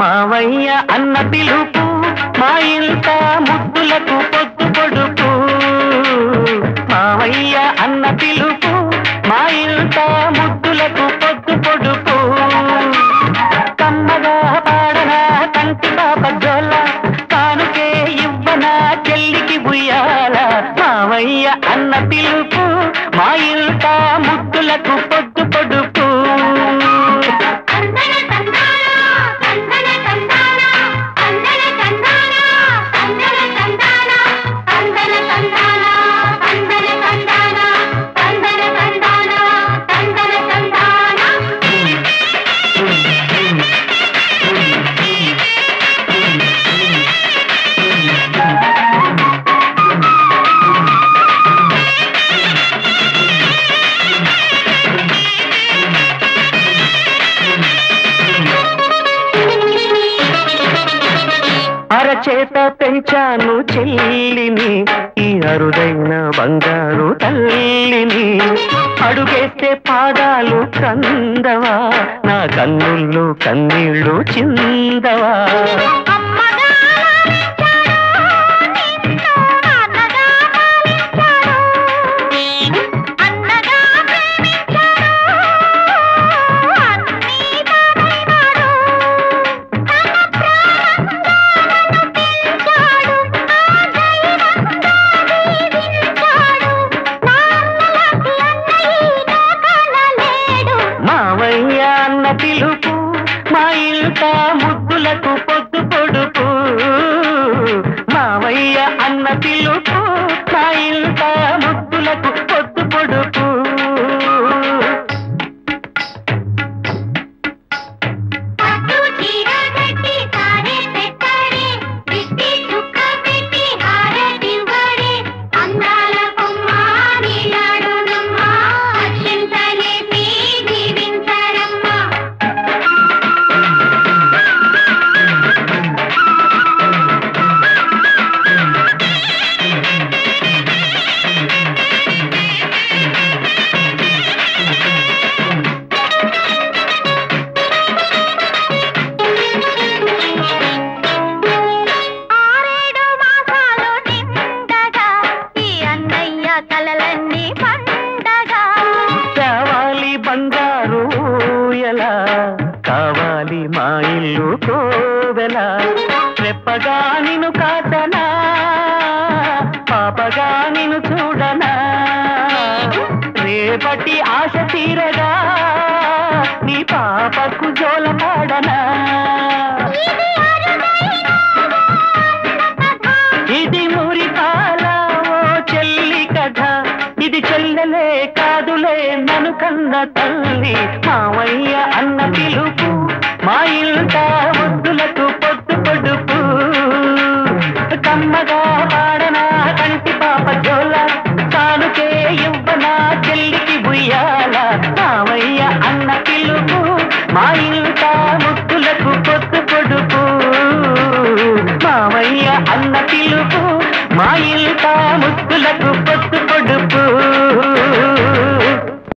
మావయ్య అన్న పిలుపు మా ఇంట ముద్దులకు పొద్దు పొడుపు. మావయ్య అన్న పిలుపు మా ఇంట ముద్దులకు పొద్దు పొడుపు. కమ్మగా పాడనా కంటి పాప జోల కానుకే ఇవ్వనా చెల్లికి బుయ్యాల. మావయ్య అన్న పిలుపు మా ఇంట ముద్దులకు పొద్దు పొడుపు. అరచేత పెంచాను చెల్లిని ఈ అరుదైన బంగారు తల్లిని. అడుగేస్తే పాదాలు కందవా నా కన్నుల్లో కన్నీళ్ళు చిందవా. మావయ్య అన్న పిలుపు మా ఇంట ముద్దులకు పొద్దు పొడుపు. మావయ్య అన్న పిలుపు మా ఇంట ముద్దులకు పొద్దు పొడుపు. బంగారు ఎలా కావాలి మా ఇల్లు కోవెలా. రెప్పగా నిన్ను కాదనా పాపగా నిన్ను చూడనా. రేపటి ఆశ తీరగా నీ పాపకు జోల పాడనా. ఇది మురిపాల ఓ చెల్లి కథ. ఇది చెల్లెలే కాదులే నన్ను కన్న తల్లి. మావయ్య అన్న పిలుపు మా ఇంట ముద్దులకు పొద్దు పొడుపు. కమ్మగా పాడనా కంటి పాప జోల కానుకే ఇవ్వనా చెల్లికి బుయ్యాల. మావయ్య అన్న పిలుపు మా ఇంట ముద్దులకు పొద్దు పొడుపు. మావయ్య అన్న పిలుపు మా ఇంట ముద్దులకు పొద్దు పొడుపు.